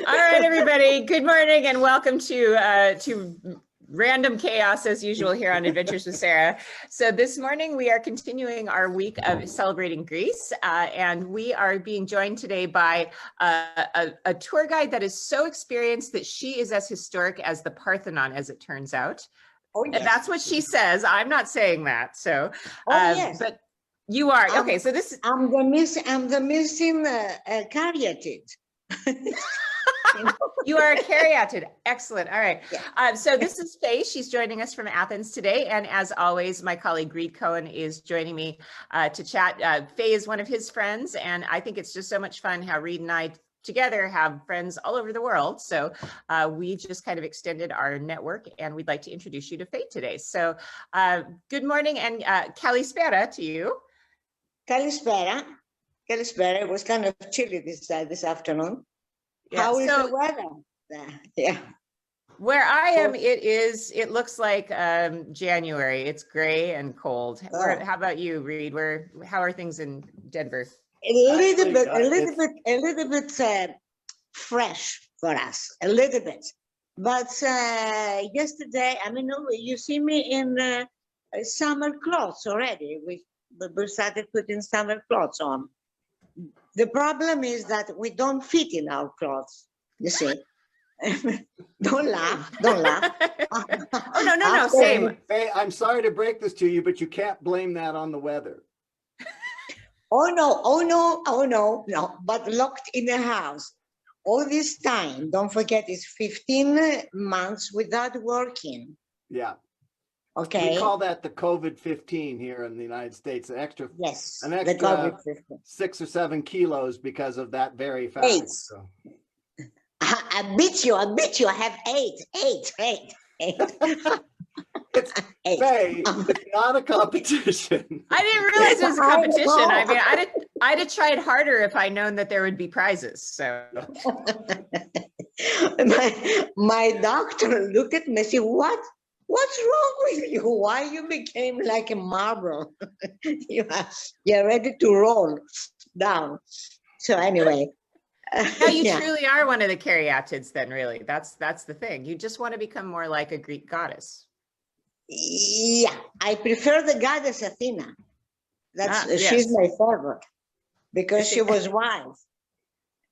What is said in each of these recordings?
All right, everybody. Good morning and welcome to random chaos as usual here on Adventures with Sarah. So this morning we are continuing our week of celebrating Greece, and we are being joined today by a tour guide that is so experienced that she is as historic as the Parthenon, as it turns out. Oh, yes. That's what she says. I'm not saying that. So, yes. but you are okay. So this I'm the missing caryatid. You are a caryatid. Excellent. All right. Yeah. So this is Faye. She's joining us from Athens today. And as always, my colleague Reed Cohen is joining me to chat. Faye is one of his friends. And I think it's just so much fun how Reed and I together have friends all over the world. So we just kind of extended our network and we'd like to introduce you to Faye today. So good morning and Kalispera to you. Kalispera. Kalispera. It was kind of chilly this afternoon. Yeah, how is the weather? Yeah. Where I am, it looks like January. It's gray and cold. How about you, Reed? How are things in Denver? A little bit fresh for us, a little bit. But yesterday, I mean, you see me in summer clothes already. We started putting summer clothes on. The problem is that we don't fit in our clothes, you see. Don't laugh. Oh, no, same. Faye, I'm sorry to break this to you, but you can't blame that on the weather. Oh no. But locked in the house. All this time, don't forget, it's 15 months without working. Yeah. Okay. We call that the COVID-15 here in the United States. An extra the COVID-15. 6 or 7 kilos because of that very fact. 8. So. I beat you. I have 8. It's, Faye, it's not a competition. I didn't realize it was a competition. I mean, I'd have tried harder if I'd known that there would be prizes. So my doctor looked at me and said, What's wrong with you? Why you became like a marble? You're ready to roll down. So anyway. Yeah, you truly are one of the caryatids then, really. That's the thing. You just want to become more like a Greek goddess. Yeah, I prefer the goddess Athena. She's my favorite because she was wise.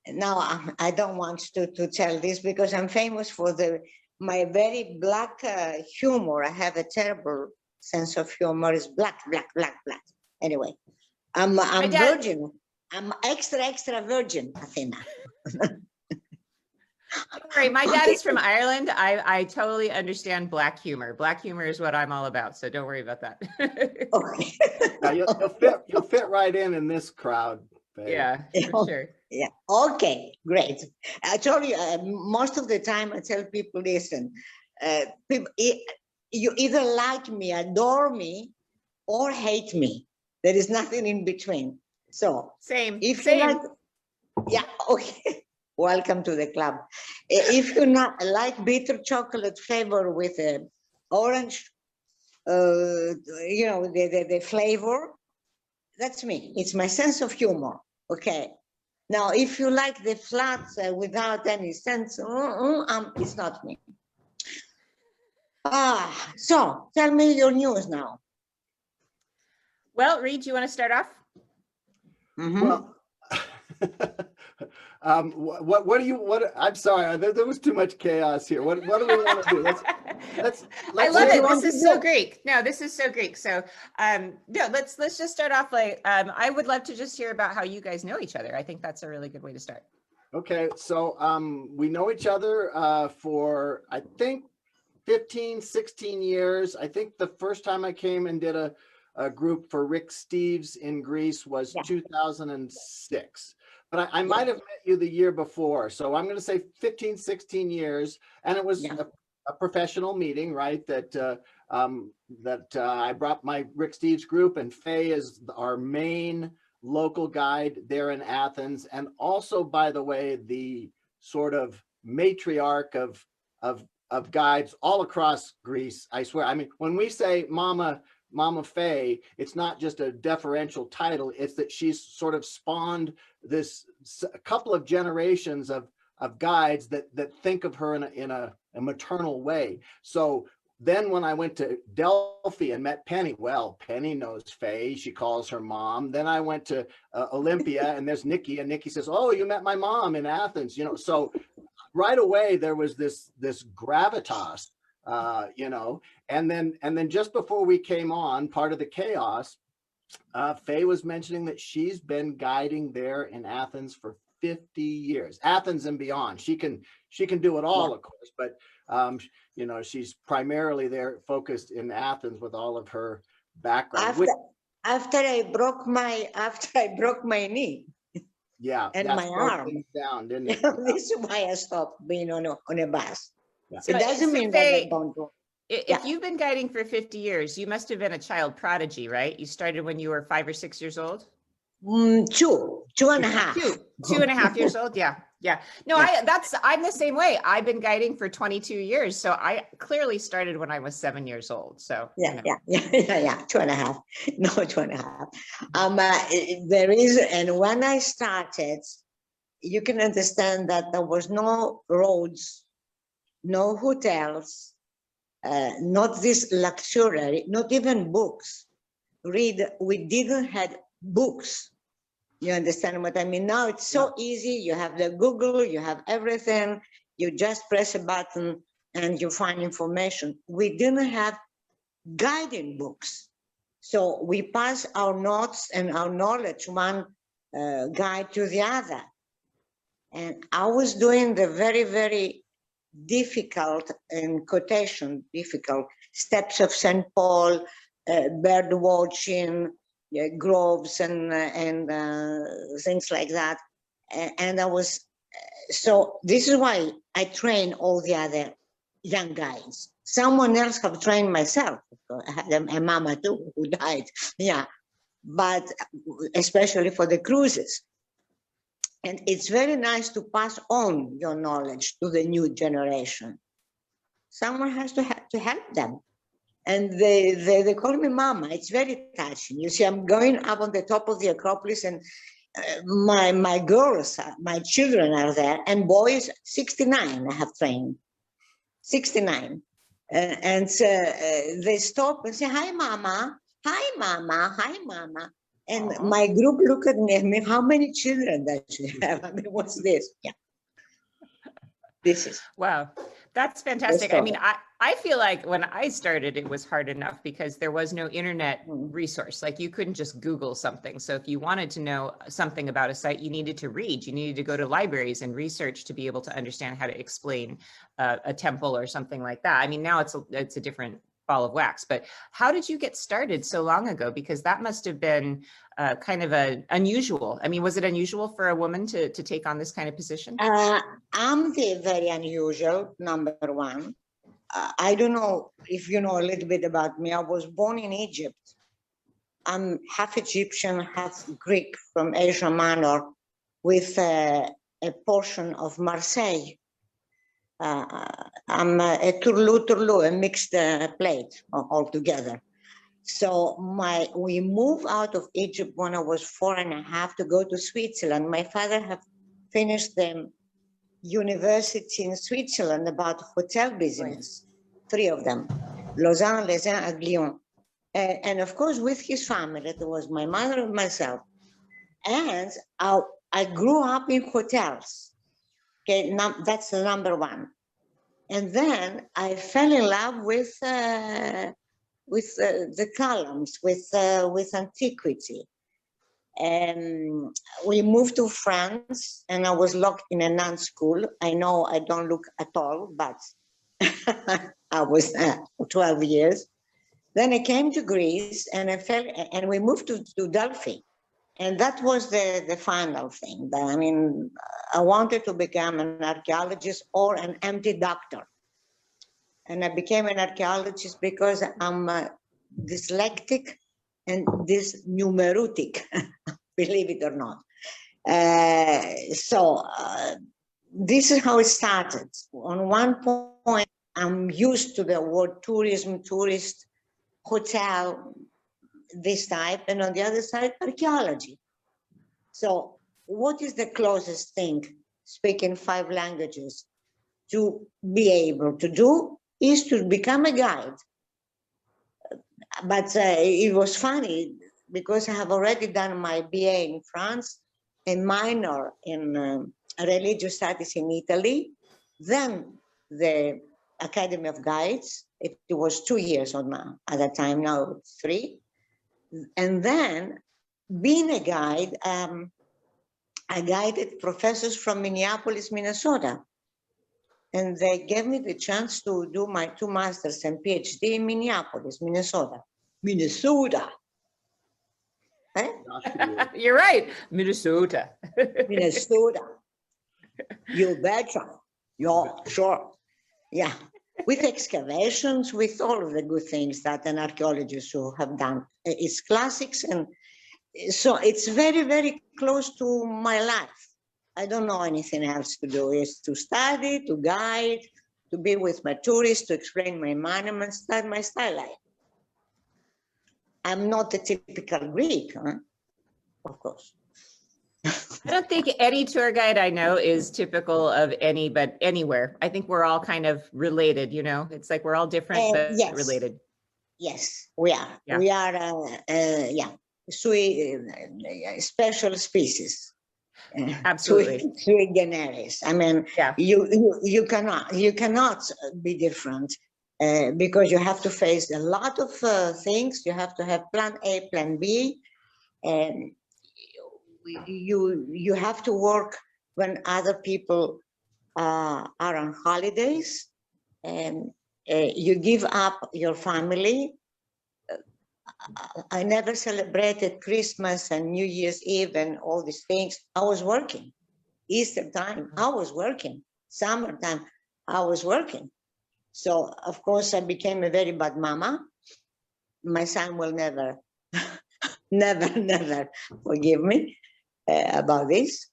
Now, I don't want to tell this because I'm famous for my very black humor. I have a terrible sense of humor. It's black. Anyway, I'm virgin. I'm extra virgin, Athena. Sorry, my dad is from Ireland. I totally understand black humor. Black humor is what I'm all about. So don't worry about that. Okay. Now, you'll fit right in this crowd. Faye. Yeah, for sure. Yeah. Okay, great. I told you, most of the time I tell people, listen, people, you either like me, adore me, or hate me. There is nothing in between. So same. Yeah, okay. Welcome to the club. If you not like bitter chocolate flavor with orange, the flavor, that's me. It's my sense of humor. Okay. Now, if you like the flats without any sense, it's not me. So tell me your news now. Well, Reed, you want to start off? Mm-hmm. Well, what do you I'm sorry, there was too much chaos here. What do we want to do? Let's I love it. This is so Greek. No, this is so Greek. So let's just start off like I would love to just hear about how you guys know each other. I think that's a really good way to start. Okay, so we know each other for I think 15, 16 years. I think the first time I came and did a group for Rick Steves in Greece was 2006. But I might have met you the year before. So I'm going to say 15, 16 years. And it was a professional meeting, right? That I brought my Rick Steves group, and Faye is our main local guide there in Athens. And also, by the way, the sort of matriarch of guides all across Greece, I swear. I mean, when we say Mama Faye, it's not just a deferential title. It's that she's sort of spawned this a couple of generations of guides that think of her in a maternal way. So then when I went to Delphi and met Penny, well, Penny knows Faye. She calls her mom. Then I went to Olympia, and there's Nikki, and Nikki says, "Oh, you met my mom in Athens." You know, so right away there was this gravitas, you know, and then just before we came on, part of the chaos, Faye was mentioning that she's been guiding there in Athens for 50 years, Athens and beyond. She can do it all, of course, but you know, she's primarily there focused in Athens with all of her background. After I broke my knee. Yeah, and my arm down, didn't it? This is why I stopped being on a bus. Yeah. So it doesn't mean that I don't do. If you've been guiding for 50 years, you must have been a child prodigy, right? You started when you were 5 or 6 years old? Two and a half. Two and a half years old. Yeah. Yeah. No, I'm the same way. I've been guiding for 22 years. So I clearly started when I was 7 years old. So yeah. 2.5. No, 2.5. There is, and when I started, you can understand that there was no roads, no hotels, not this luxury, not even books. We didn't have books. You understand what I mean? Now it's so easy. You have the Google, you have everything. You just press a button and you find information. We didn't have guiding books. So we pass our notes and our knowledge, one guide to the other. And I was doing the very, very difficult, in quotation, difficult steps of St. Paul, bird watching, groves and things like that. And I was, so this is why I train all the other young guys. Someone else have trained myself. I had a mama too who died, yeah. But especially for the cruises. And it's very nice to pass on your knowledge to the new generation. Someone has to help them. And they call me mama. It's very touching. You see, I'm going up on the top of the Acropolis, and my girls, my children are there, and boys, 69 I have trained, 69. And they stop and say, "Hi, mama. Hi, mama. Hi, mama." And my group look at me and how many children does she have? I mean, what's this? Yeah. This is. Wow. That's fantastic. I mean, I feel like when I started, it was hard enough because there was no internet resource. Like you couldn't just Google something. So if you wanted to know something about a site, you needed to read, you needed to go to libraries and research to be able to understand how to explain a temple or something like that. I mean, now it's a different ball of wax, but how did you get started so long ago? Because that must have been kind of unusual. I mean, was it unusual for a woman to take on this kind of position? I'm very unusual, number one. I don't know if you know a little bit about me. I was born in Egypt. I'm half Egyptian, half Greek from Asia Minor, with a portion of Marseille. I'm a tourlou, a mixed plate altogether. So we moved out of Egypt when I was 4.5 to go to Switzerland. My father had finished the university in Switzerland about hotel business, 3 of them, Lausanne, Les Uns, and Lyon. And of course, with his family, it was my mother and myself. And I grew up in hotels. Okay, that's the number one. And then I fell in love with the columns, with antiquity. And we moved to France, and I was locked in a nun school. I know I don't look at all, but I was 12 years. Then I came to Greece, and we moved to Delphi. And that was the final thing. I mean, I wanted to become an archaeologist or an empty doctor. And I became an archaeologist because I'm dyslexic and numerutic, believe it or not. So this is how it started. On one point, I'm used to the word tourism, tourist, hotel, this type, and on the other side, archaeology. So what is the closest thing speaking 5 languages to be able to do is to become a guide. But it was funny because I have already done my BA in France, a minor in religious studies in Italy, then the Academy of Guides. It was 2 years at that time, now 3. And then being a guide, I guided professors from Minneapolis, Minnesota. And they gave me the chance to do my 2 masters and PhD in Minneapolis, Minnesota. Minnesota. Eh? You're right, Minnesota. Minnesota. You betcha. Yeah, sure. Yeah. With excavations, with all of the good things that an archaeologist should have done. It's classics, and so it's very, very close to my life. I don't know anything else to do. Is to study, to guide, to be with my tourists, to explain my monuments. That's my style. I'm not a typical Greek, huh? Of course. I don't think any tour guide I know is typical of but anywhere. I think we're all kind of related, you know, it's like we're all different, but yes. related. Yes, we are. Yeah. We are, special species. Absolutely. Sui generis. I mean, Yeah. you cannot be different because you have to face a lot of things. You have to have plan A, plan B, and you have to work when other people are on holidays, and you give up your family. I never celebrated Christmas and New Year's Eve and all these things. I was working. Easter time, I was working. Summertime, I was working. So, of course, I became a very bad mama. My son will never, never forgive me about this.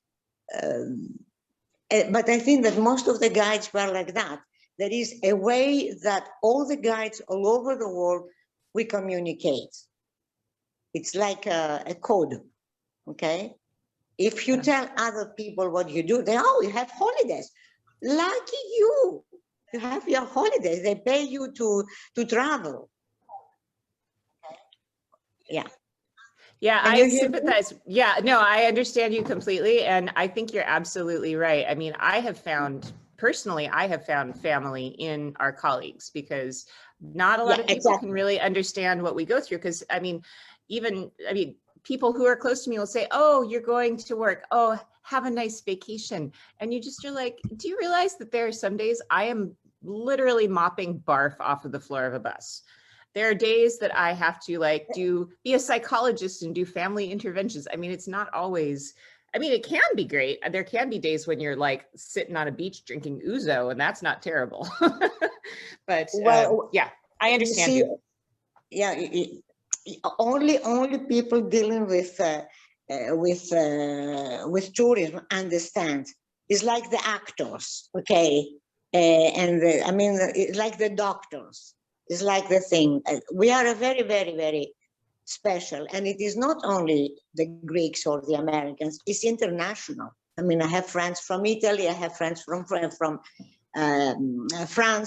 But I think that most of the guides were like that. There is a way that all the guides all over the world, we communicate. It's like a code, okay? If you tell other people what you do, you have holidays. Lucky you, you have your holidays. They pay you to travel. Yeah. Yeah, I sympathize. Yeah, no, I understand you completely. And I think you're absolutely right. I mean, I have found family in our colleagues, because not a lot of people can really understand what we go through. Because I mean, people who are close to me will say, oh, you're going to work. Oh, have a nice vacation. And you just are like, do you realize that there are some days I am literally mopping barf off of the floor of a bus? There are days that I have to be a psychologist and do family interventions. I mean, it's not always, it can be great. There can be days when you're like sitting on a beach drinking ouzo, and that's not terrible. But yeah, I understand you. Yeah, only people dealing with tourism understand. It's like the actors, okay, it's like the doctors. It's like the thing. We are a very, very, very special, and it is not only the Greeks or the Americans. It's international. I mean, I have friends from Italy. I have friends from France,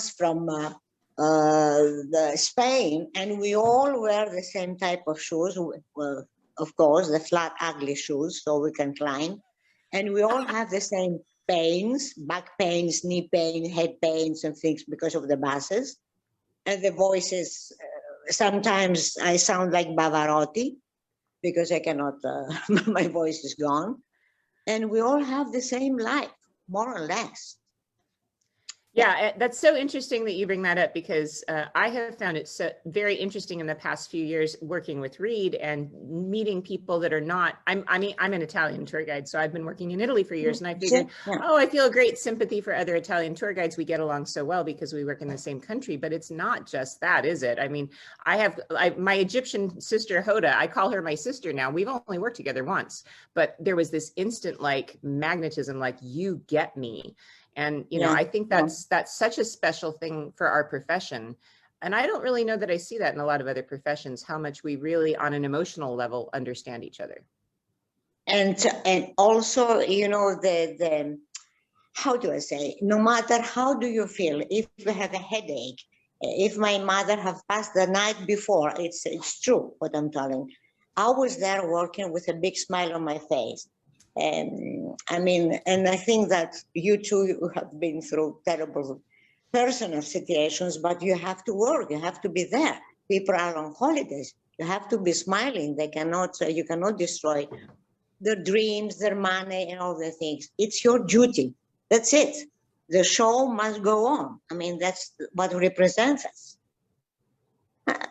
from Spain, and we all wear the same type of shoes. Well, of course, the flat, ugly shoes, so we can climb. And we all have the same pains, back pains, knee pain, head pains, and things because of the buses. And the voices, sometimes I sound like Bavarotti because I cannot, my voice is gone. And we all have the same life, more or less. Yeah, that's so interesting that you bring that up, because I have found it so very interesting in the past few years working with Reed and meeting people that are not, I'm an Italian tour guide, so I've been working in Italy for years, and I figured, I feel a great sympathy for other Italian tour guides. We get along so well because we work in the same country, but it's not just that, is it? I mean, my Egyptian sister, Hoda, I call her my sister now. We've only worked together once, but there was this instant like magnetism, like you get me. And, I think that's such a special thing for our profession. And I don't really know that I see that in a lot of other professions, how much we really, on an emotional level, understand each other. And also, the how do I say, no matter how do you feel, if you have a headache, if my mother have passed the night before, it's true what I'm telling. I was there working with a big smile on my face. I mean, and I think that you too have been through terrible personal situations, but you have to work, you have to be there. People are on holidays. You have to be smiling. They cannot, you cannot destroy their dreams, their money, and all the things. It's your duty. That's it. The show must go on. I mean, that's what represents us.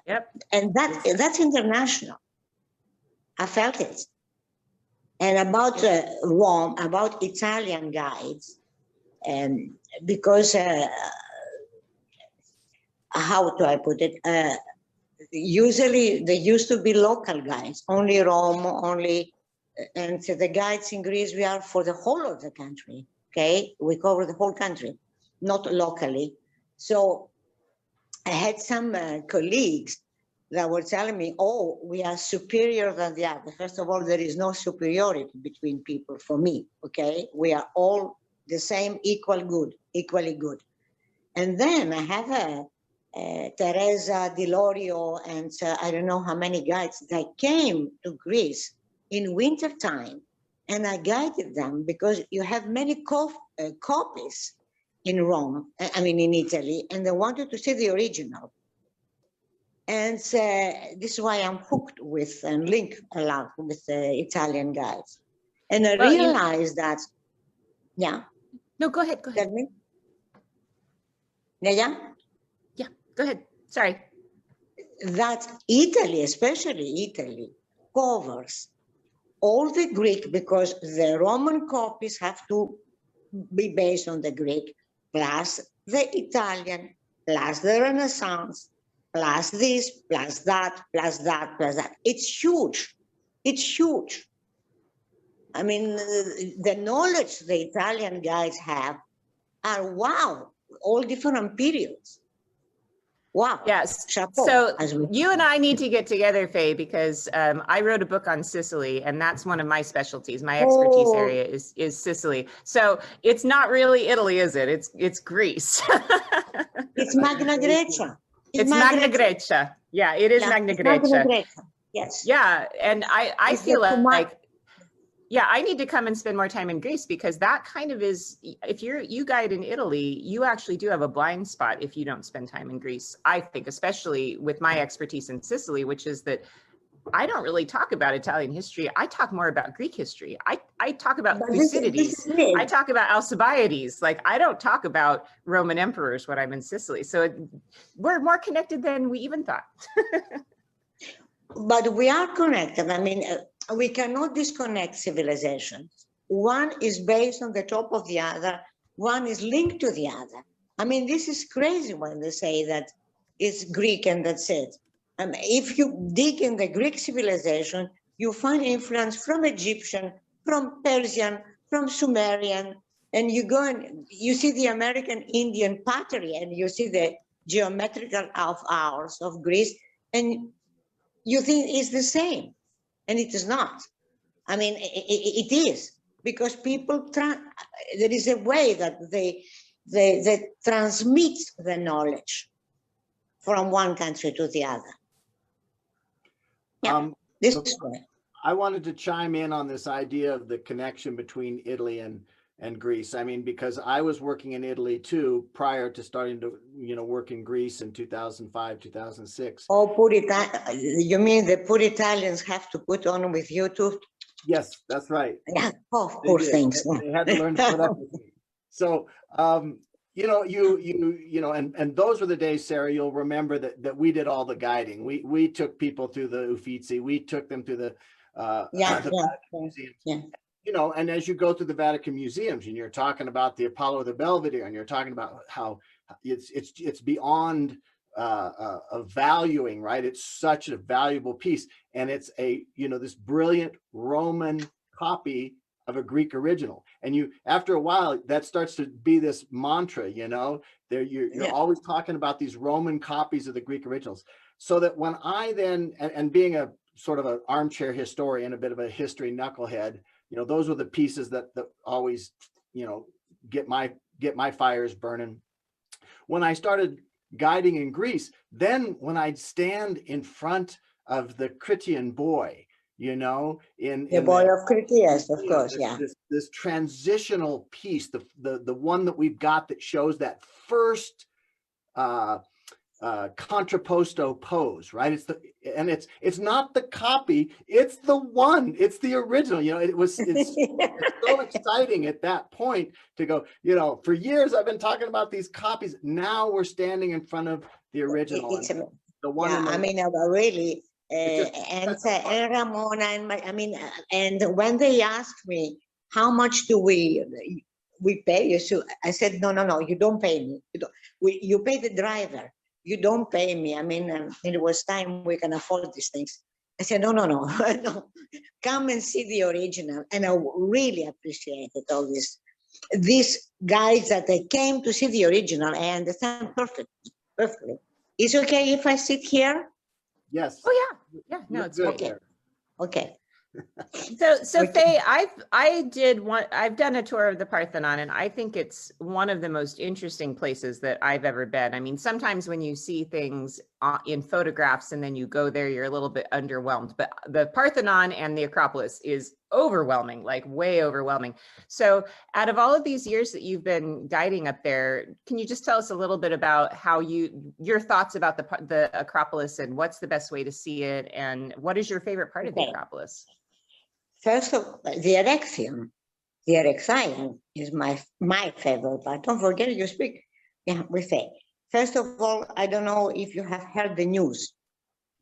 Yep. And that's international. I felt it. And about Rome, about Italian guides, because how do I put it? Usually there used to be local guides, only Rome, only, and so the guides in Greece, we are for the whole of the country, okay? We cover the whole country, not locally. So I had some colleagues that were telling me, oh, we are superior than the other. First of all, there is no superiority between people for me, okay? We are all the same, equally good. And then I have Teresa Di Lorio and I don't know how many guides that came to Greece in winter time, and I guided them because you have many copies in Rome, I mean in Italy, and they wanted to see the original. And this is why I'm hooked with and link a lot with the Italian guides. And I realized that, yeah. No, go ahead. Tell me. Yeah. Yeah, go ahead. Sorry. That Italy, especially Italy, covers all the Greek because the Roman copies have to be based on the Greek, plus the Italian, plus the Renaissance, plus this, plus that, plus that, plus that. It's huge. It's huge. I mean, the knowledge the Italian guides have are wow, all different periods. Wow. Yes. Chapeau, So you and I need to get together, Faye, because I wrote a book on Sicily, and that's one of my specialties. My expertise area is Sicily. So it's not really Italy, is it? It's Greece. It's Magna Grecia. It's Magna Grecia. Yeah, it is Magna Grecia. Yes. Yeah, and I feel like yeah, I need to come and spend more time in Greece because that kind of is, if you guide in Italy, you actually do have a blind spot if you don't spend time in Greece, I think, especially with my expertise in Sicily, which is that I don't really talk about Italian history. I talk more about Greek history. I talk about Thucydides. I talk about Alcibiades. Like, I don't talk about Roman emperors when I'm in Sicily. So we're more connected than we even thought. But we are connected. I mean, we cannot disconnect civilizations. One is based on the top of the other. One is linked to the other. I mean, this is crazy when they say that it's Greek and that's it. If you dig in the Greek civilization, you find influence from Egyptian, from Persian, from Sumerian, and you go and you see the American Indian pottery and you see the geometrical of ours of Greece, and you think it's the same, and it is not. I mean, it is, because people, there is a way that they transmit the knowledge from one country to the other. Yeah, this way. I wanted to chime in on this idea of the connection between Italy and Greece. I mean, because I was working in Italy too prior to starting to, work in Greece in 2005, 2006. Oh, you mean the poor Italians have to put on with you too? Yes, that's right. Yeah, oh, poor things. They had to learn to put up with me. So, and those were the days, Sarah, you'll remember that we did all the guiding. We took people through the Uffizi. We took them through the museums. Yeah. And as you go through the Vatican museums and you're talking about the Apollo, the Belvedere, and you're talking about how it's beyond valuing, right? It's such a valuable piece, and it's this brilliant Roman copy of a Greek original. And after a while, that starts to be this mantra. You're always talking about these Roman copies of the Greek originals. So that when I then, and being a sort of an armchair historian, a bit of a history knucklehead, those were the pieces that always, get my fires burning. When I started guiding in Greece, then when I'd stand in front of the Critian boy, you know, in The boy of Critias, of you know, course, yeah. this transitional piece, the one that we've got that shows that first contrapposto pose, right? It's not the copy, it's the one, it's the original. You know, it's so exciting at that point to go, you know, for years I've been talking about these copies. Now we're standing in front of the original. It's the one yeah, I mean, really, and Ramona and and when they asked me how much do we pay you, so I said no, you don't pay me. You pay the driver. You don't pay me. I mean, it was time we can afford these things. I said no, no, come and see the original, and I really appreciated all these guys that they came to see the original. I understand perfectly. Is it okay if I sit here? Yes. Oh yeah. No, it's good okay. there. Okay. So Faye, I've done a tour of the Parthenon, and I think it's one of the most interesting places that I've ever been. I mean, sometimes when you see things in photographs and then you go there, you're a little bit underwhelmed, but the Parthenon and the Acropolis is overwhelming, like way overwhelming. So out of all of these years that you've been guiding up there, can you just tell us a little bit about how your thoughts about the Acropolis, and what's the best way to see it, and what is your favorite part of the Acropolis? First of all, the Erection, the Erection is my favorite part. Don't forget you speak. Yeah, we say. First of all, I don't know if you have heard the news.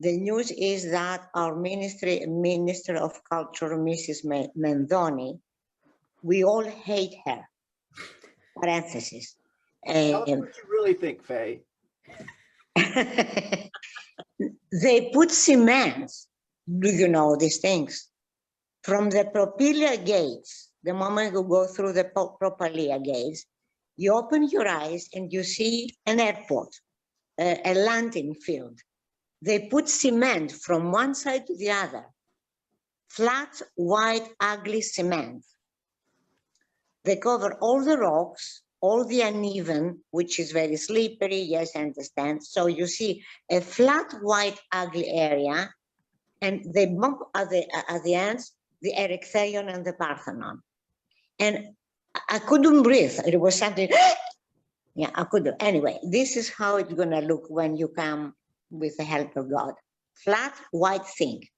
The news is that our Minister of Culture, Mrs. Mendoni, we all hate her. Parenthesis. Tell us what you really think, Faye. They put cement. Do you know these things? From the Propylia gates, the moment you go through the Propylia gates, you open your eyes and you see an airport, a landing field. They put cement from one side to the other, flat, white, ugly cement. They cover all the rocks, all the uneven, which is very slippery, yes, I understand. So you see a flat, white, ugly area, and they bump at the ends, the Erechtheion and the Parthenon. And I couldn't breathe. It was something, yeah, I couldn't. Anyway, this is how it's gonna look when you come with the help of God. Flat, white thing.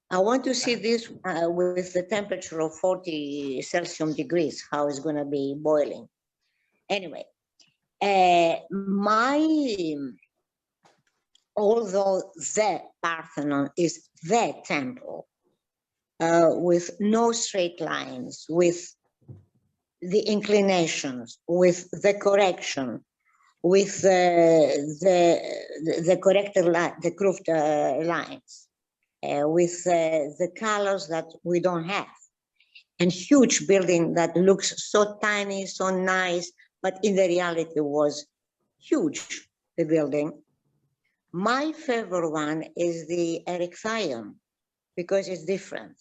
I want to see this with the temperature of 40 Celsius degrees, how it's gonna be boiling. Anyway, although the Parthenon is the temple, with no straight lines, with the inclinations, with the correction, with the corrected line, the grooved lines, with the colors that we don't have, and huge building that looks so tiny, so nice, but in the reality was huge, the building. My favorite one is the Erechtheion, because it's different.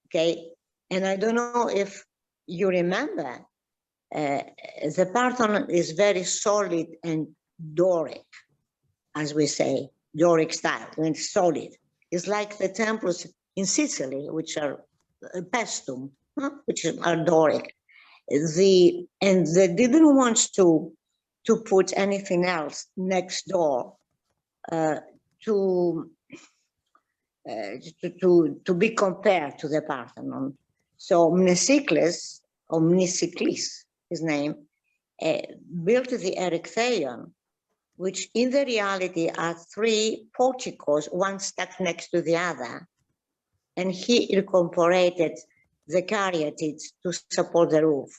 Okay, and I don't know if you remember, the Parthenon is very solid and Doric, as we say, Doric style, and it's solid. It's like the temples in Sicily, which are Paestum, which are Doric. And they didn't want to put anything else next door to be compared to the Parthenon. So Mnesicles, or Mnesicles, his name, built the Erechtheion, which in the reality are three porticos, one stuck next to the other. And he incorporated the caryatids to support the roof.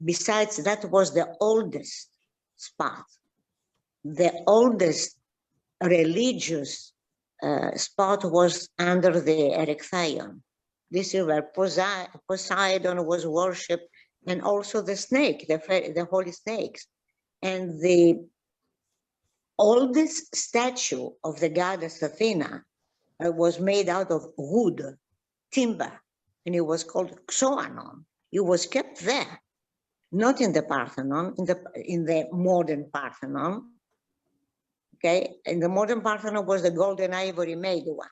Besides, that was the oldest spot, the oldest religious spot was under the Erechtheion. This is where Poseidon was worshipped, and also the snake, the holy snakes. And the oldest statue of the goddess Athena was made out of wood, timber, and it was called Xoanon. It was kept there, not in the Parthenon, in the modern Parthenon. Okay, and the modern Parthenon was the golden ivory made one.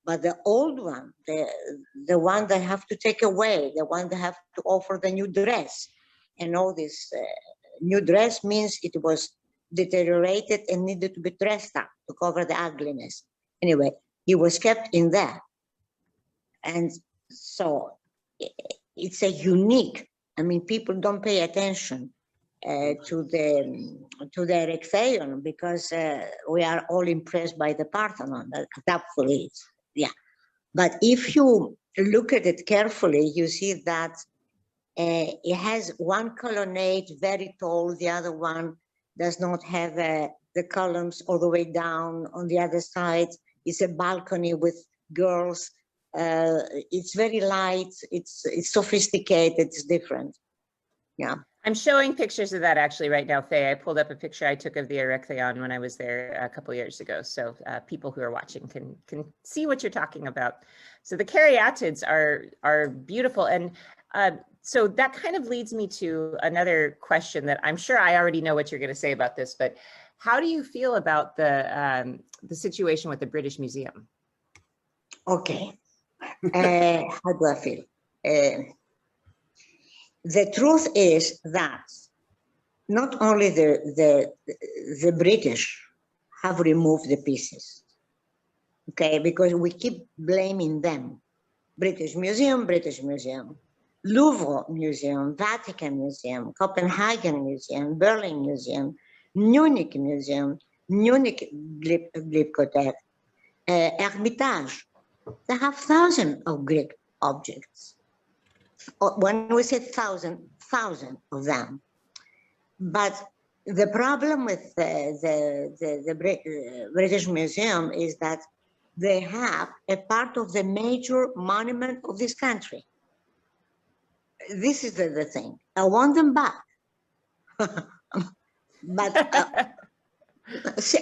But the old one, the one they have to take away, the one they have to offer the new dress, and all this new dress means it was deteriorated and needed to be dressed up to cover the ugliness. Anyway, it was kept in there. And so it's a unique, I mean, people don't pay attention to the Erechtheion because we are all impressed by the Parthenon, doubtfully. Yeah, but if you look at it carefully, you see that it has one colonnade very tall, the other one does not have the columns all the way down. On the other side, it's a balcony with girls. It's very light, it's sophisticated, it's different. Yeah. I'm showing pictures of that actually right now, Faye. I pulled up a picture I took of the Erechtheion when I was there a couple of years ago. So people who are watching can see what you're talking about. So the caryatids are beautiful. And so that kind of leads me to another question that I'm sure I already know what you're going to say about this, but how do you feel about the situation with the British Museum? Okay. How do I feel? The truth is that not only the British have removed the pieces, okay, because we keep blaming them. British Museum, Louvre Museum, Vatican Museum, Copenhagen Museum, Berlin Museum, Munich Museum, Munich Glyptothek, Hermitage. They have thousands of Greek objects. When we say thousand of them. But the problem with the British Museum is that they have a part of the major monument of this country. This is the thing. I want them back. But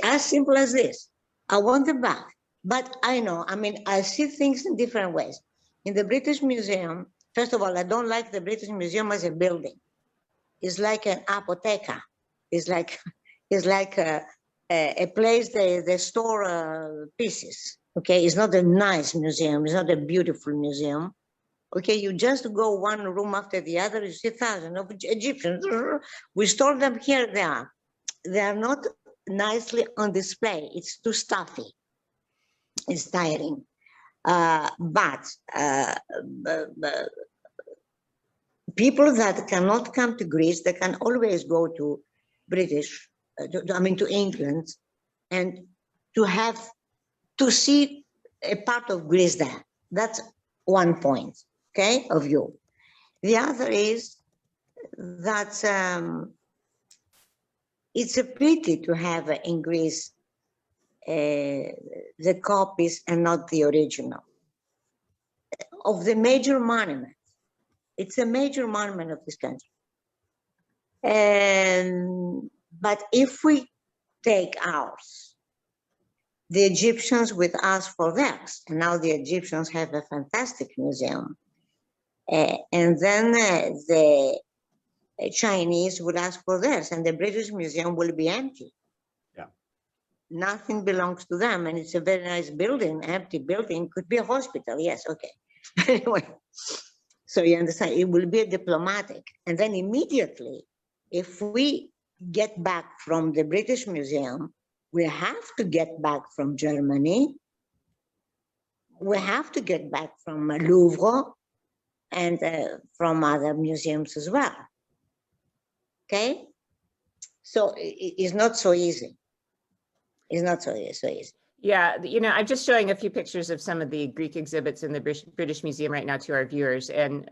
as simple as this, I want them back. But I know, I mean, I see things in different ways. In the British Museum, first of all, I don't like the British Museum as a building. It's like an apotheca. It's like a place they store pieces. Okay, it's not a nice museum. It's not a beautiful museum. Okay, you just go one room after the other. You see thousands of Egyptians. We store them here. They are not nicely on display. It's too stuffy. It's tiring. But people that cannot come to Greece, they can always go to to England, and to see a part of Greece there. That's one point, okay, of view. The other is that it's a pity to have in Greece the copies and not the original of the major monument. It's a major monument of this country. But if we take ours, the Egyptians would ask for theirs, and now the Egyptians have a fantastic museum. And then the Chinese would ask for theirs, and the British Museum will be empty. Yeah. Nothing belongs to them, and it's a very nice building, empty building, could be a hospital, yes, okay. Anyway, so you understand, it will be diplomatic. And then immediately, if we get back from the British Museum, we have to get back from Germany, we have to get back from Louvre, and from other museums as well. Okay? So it's not so easy. It's not so easy. Yeah, I'm just showing a few pictures of some of the Greek exhibits in the British Museum right now to our viewers. And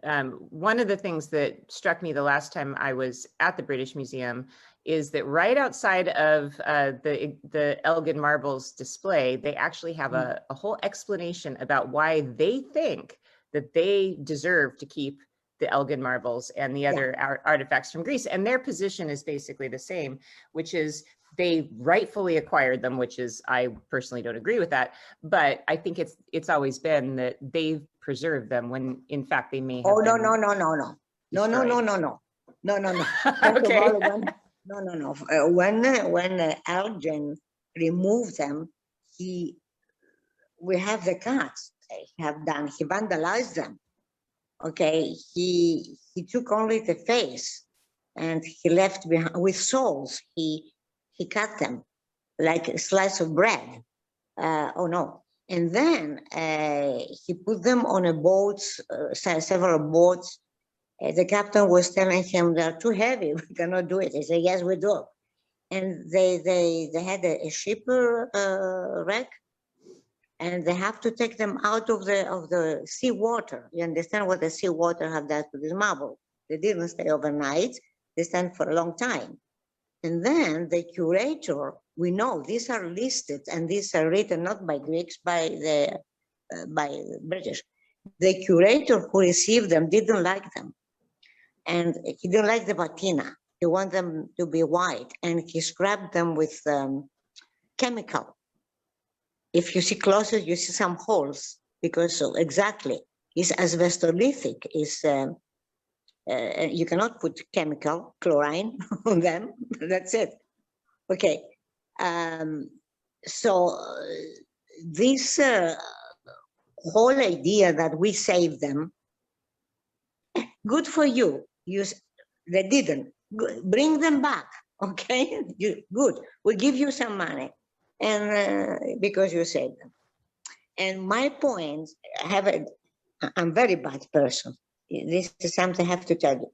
one of the things that struck me the last time I was at the British Museum is that right outside of the Elgin Marbles display, they actually have a whole explanation about why they think that they deserve to keep the Elgin Marbles and the other artifacts from Greece. And their position is basically the same, which is they rightfully acquired them, which is, I personally don't agree with that, but I think it's always been that they've preserved them when in fact they may have no. No, no, no, no, no, no, no, no. First Okay. of all, when Elgin removed them, we have the cards he vandalized them. Okay, he took only the face, and he left behind with soles. He cut them like a slice of bread. Oh no! And then he put them on a boat, several boats. The captain was telling him they're too heavy. We cannot do it. He said, "Yes, we do." And they had a shipper wreck, and they have to take them out of the sea water. You understand what the sea water have done to this marble? They didn't stay overnight. They stand for a long time. And then the curator, we know these are listed, and these are written not by Greeks, by the British. The curator who received them didn't like them, and he didn't like the patina. He wanted them to be white, and he scrubbed them with chemical. If you see closer, you see some holes, because so exactly it's asbestolithic. Is you cannot put chemical chlorine on them. That's it. Okay. So this whole idea that we save them, good for you. They didn't. Bring them back. Okay. Good. We'll give you some money, and because you saved them. And my point, I'm a very bad person. This is something I have to tell you.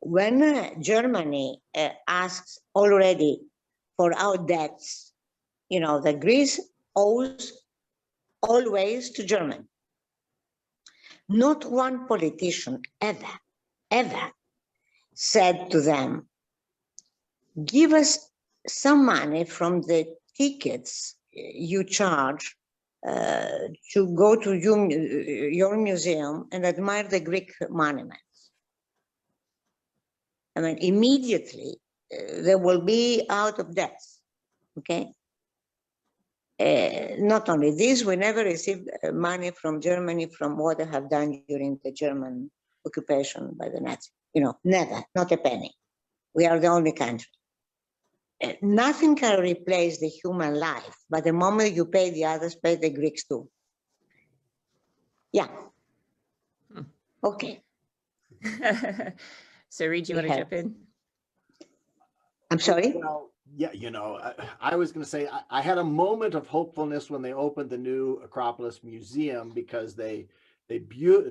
When Germany asks already for our debts, you know, that Greece owes always to Germany. Not one politician ever said to them, give us some money from the tickets you charge to go to your museum and admire the Greek monuments. I mean, immediately they will be out of debt, okay? Not only this, we never received money from Germany from what they have done during the German occupation by the Nazis. You know, never, not a penny. We are the only country. Nothing can replace the human life, but the moment you pay the others, pay the Greeks too. Yeah. Okay. So Reed, do you want to jump in? I'm sorry? Well, yeah, you know, I was going to say I had a moment of hopefulness when they opened the new Acropolis Museum, because they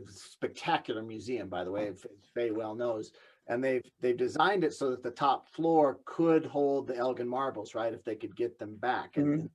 spectacular museum, by the way, Faye well knows, and they've designed it so that the top floor could hold the Elgin marbles, right, if they could get them back. And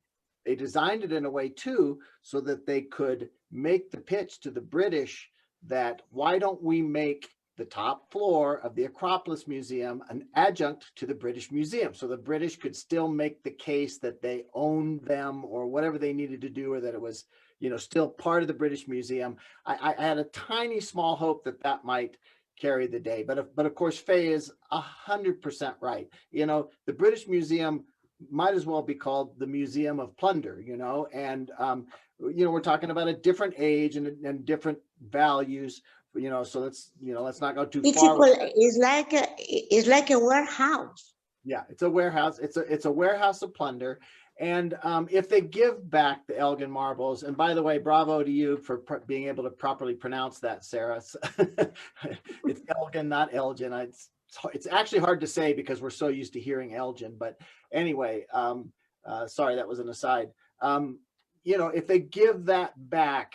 they designed it in a way too so that they could make the pitch to the British that why don't we make the top floor of the Acropolis Museum an adjunct to the British Museum, so the British could still make the case that they owned them or whatever they needed to do, or that it was, you know, still part of the British Museum. I had a tiny small hope that that might carry the day, but of course Faye is 100% right. You know, the British Museum might as well be called the Museum of Plunder, you know, and you know, we're talking about a different age and different values, you know, so let's not go too far. It's like a warehouse. Yeah, it's a warehouse. It's a warehouse of plunder. And if they give back the Elgin marbles, and by the way, bravo to you for being able to properly pronounce that, Sarah. It's Elgin, not Elgin. It's actually hard to say because we're so used to hearing Elgin. But anyway, sorry, that was an aside. You know, if they give that back,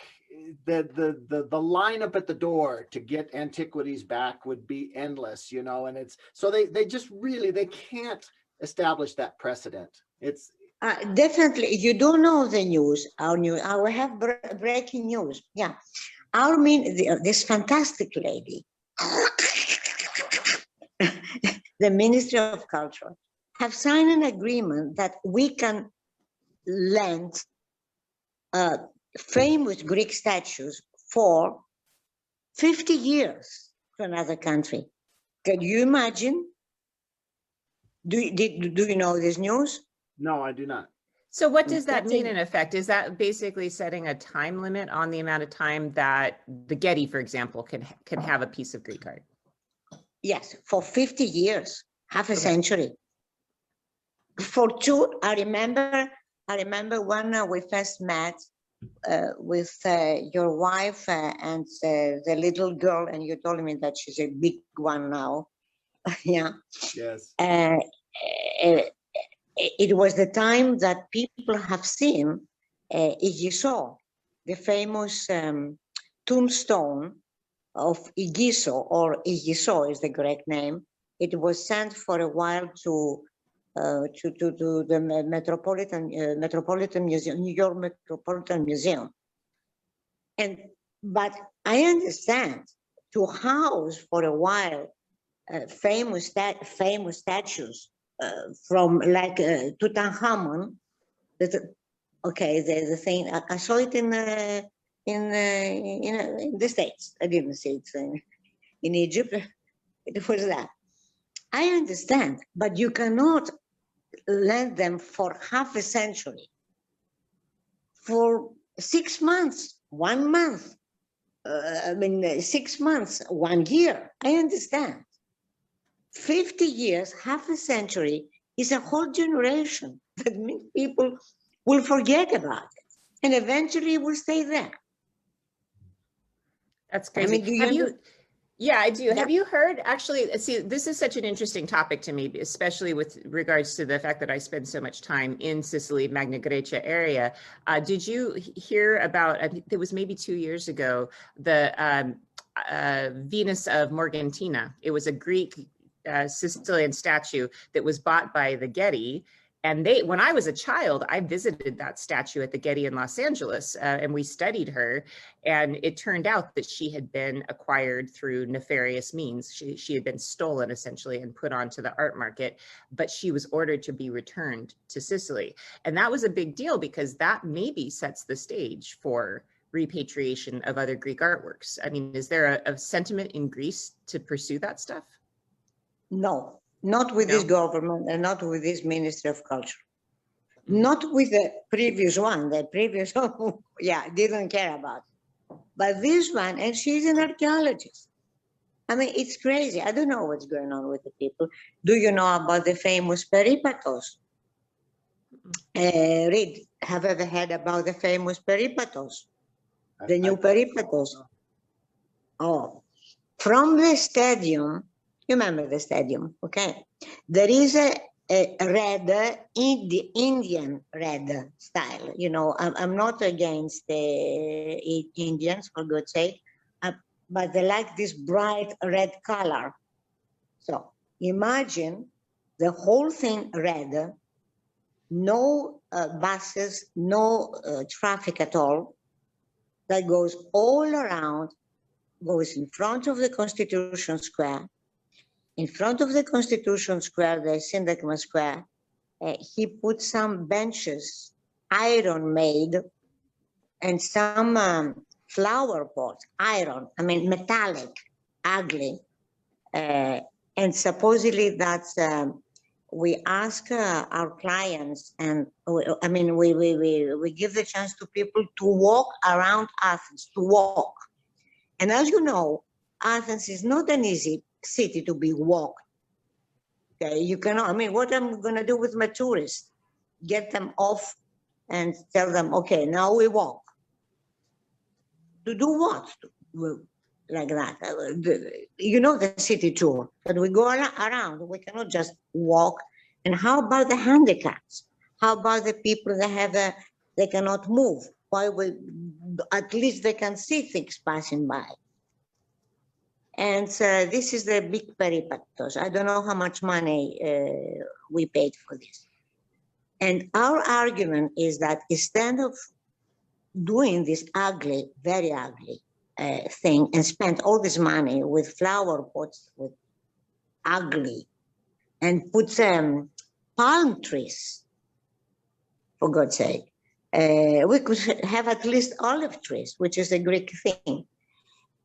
the lineup at the door to get antiquities back would be endless, you know, and it's so they just really, they can't establish that precedent. It's definitely, you don't know the news. We have breaking news. Yeah, this fantastic lady, the Ministry of Culture, have signed an agreement that we can lend famous Greek statues for 50 years to another country. Can you imagine? Do you know this news? No, I do not. So what does that mean in effect? Is that basically setting a time limit on the amount of time that the Getty, for example, can have a piece of Greek art? Yes, for 50 years, half a century. For two, I remember when we first met with your wife and the little girl, and you told me that she's a big one now. Yeah. Yes. It was the time that people have seen Igiso, the famous tombstone of Igiso, or Igiso is the correct name. It was sent for a while to the Metropolitan Museum, New York Metropolitan Museum. But I understand to house for a while famous statues from like Tutankhamun. Okay, the thing I saw it in the States. I didn't see it in Egypt. It was that. I understand, but you cannot lend them for half a century, for 6 months, 1 month. 6 months, 1 year. I understand. 50 years, half a century is a whole generation. That means people will forget about it, and eventually will stay there. That's crazy. Yeah, I do. Yeah. Have you heard, actually, see, this is such an interesting topic to me, especially with regards to the fact that I spend so much time in Sicily, Magna Grecia area. Did you hear about, I think it was maybe 2 years ago, the Venus of Morgantina? It was a Greek Sicilian statue that was bought by the Getty. And when I was a child, I visited that statue at the Getty in Los Angeles, and we studied her. And it turned out that she had been acquired through nefarious means. She had been stolen, essentially, and put onto the art market, but she was ordered to be returned to Sicily. And that was a big deal, because that maybe sets the stage for repatriation of other Greek artworks. I mean, is there a sentiment in Greece to pursue that stuff? No. Not with this government, and not with this Ministry of Culture. Not with the previous one. The previous one, yeah, didn't care about it. But this one, and she's an archaeologist. I mean, it's crazy. I don't know what's going on with the people. Do you know about the famous peripatos? Reed, have you ever heard about the famous peripatos? The new peripatos? Oh, from the stadium, you remember the stadium, okay? There is a red, Indian red style. You know, I'm not against the Indians, for God's sake, but they like this bright red color. So imagine the whole thing red, no buses, no traffic at all, that goes all around, goes in front of the Constitution Square. In front of the Constitution Square, the Syntagma Square, he put some benches, iron made, and some flower pots, iron, I mean, metallic, ugly. And supposedly that's, we ask our clients, and I mean, we give the chance to people to walk around Athens, to walk. And as you know, Athens is not an easy city to be walked. Okay, you cannot, I mean, what I'm gonna do with my tourists? Get them off and tell them, okay, now we walk. To do what? Like that. You know the city tour, but we go around, we cannot just walk. And how about the handicaps? How about the people that have they cannot move? Why at least they can see things passing by. And this is the big peripatos. I don't know how much money we paid for this. And our argument is that instead of doing this ugly, very ugly thing, and spend all this money with flower pots, with ugly, and put palm trees, for God's sake, we could have at least olive trees, which is a Greek thing.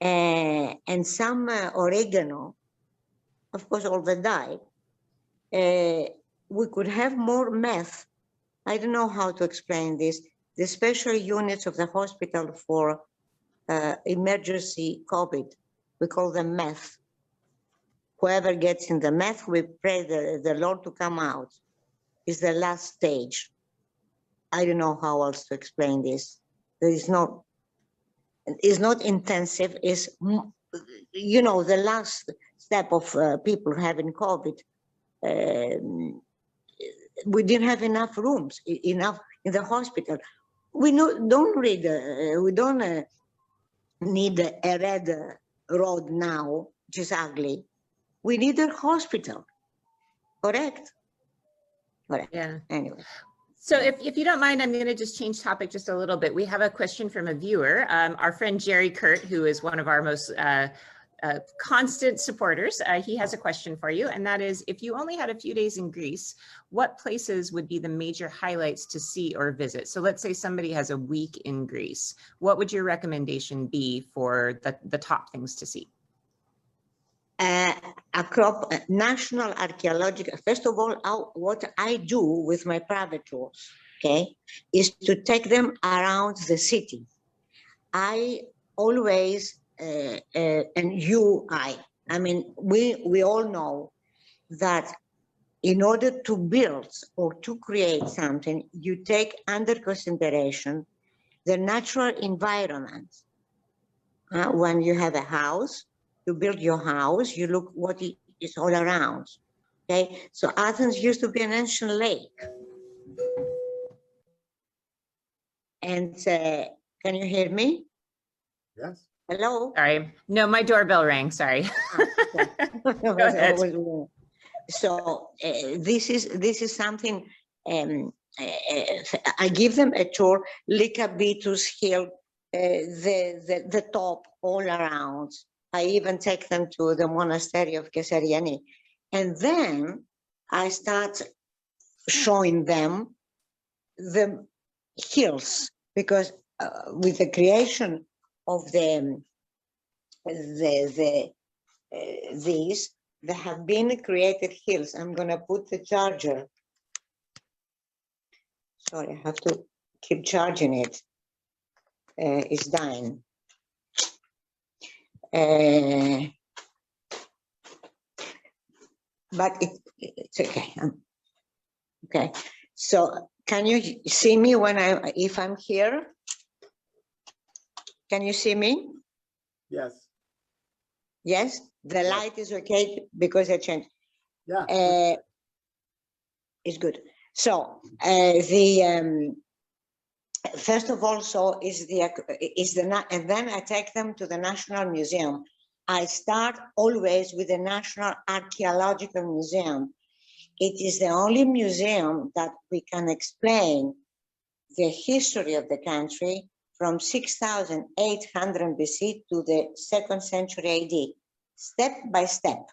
And some oregano, of course, all that died. We could have more meth. I don't know how to explain this. The special units of the hospital for emergency COVID, we call them meth. whoever gets in the meth, we pray the Lord to come out. It's the last stage. I don't know how else to explain this. It's not intensive. It's, you know, the last step of people having COVID. We didn't have enough rooms, enough in the hospital. We don't need a red road now, which is ugly. We need a hospital. Correct? Correct. Yeah. Anyway. So if you don't mind, I'm going to just change topic just a little bit. We have a question from a viewer, our friend Jerry Kurt, who is one of our most constant supporters. He has a question for you, and that is, if you only had a few days in Greece, what places would be the major highlights to see or visit? So let's say somebody has a week in Greece. What would your recommendation be for the top things to see? National archaeological, first of all, what I do with my private tours, okay, is to take them around the city. I always, I mean, we all know that in order to build or to create something, you take under consideration the natural environment. When you have a house, you build your house, you look what is all around. Okay, so Athens used to be an ancient lake. And can you hear me? Yes. Hello? Sorry, no, my doorbell rang, sorry. Go ahead. So this is something, I give them a tour, Lycabettus Hill, the top all around. I even take them to the monastery of Kesariani. And then I start showing them the hills, because with the creation of these, there have been created hills. I'm gonna put the charger. Sorry, I have to keep charging it. It's dying. But it's okay. Okay. So can you see me if I'm here? Can you see me? Yes. Yes. The light is okay because I changed. Yeah. It's good. So first of all, and then I take them to the National Museum. I start always with the National Archaeological Museum. It is the only museum that we can explain the history of the country from 6,800 BC to the 2nd century AD, step by step,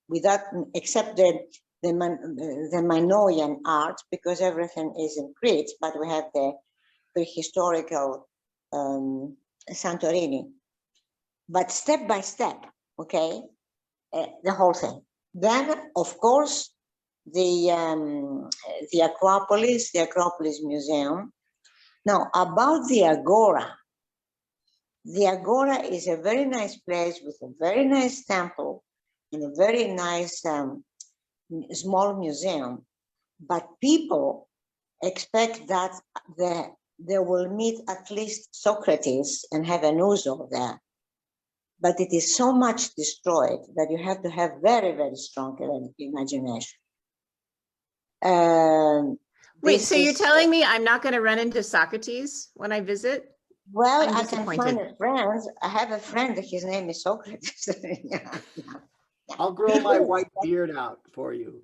without except the Minoan art, because everything is in Crete, but we have the prehistorical Santorini. But step by step, okay, the whole thing. Then, of course, the Acropolis Museum. Now, about the Agora is a very nice place with a very nice temple and a very nice small museum. But people expect that they will meet at least Socrates and have an ouzo there. But it is so much destroyed that you have to have very, very strong imagination. Wait, so you're telling me I'm not going to run into Socrates when I visit? Well, I can find a friend. I have a friend, his name is Socrates. Yeah. I'll grow my white beard out for you.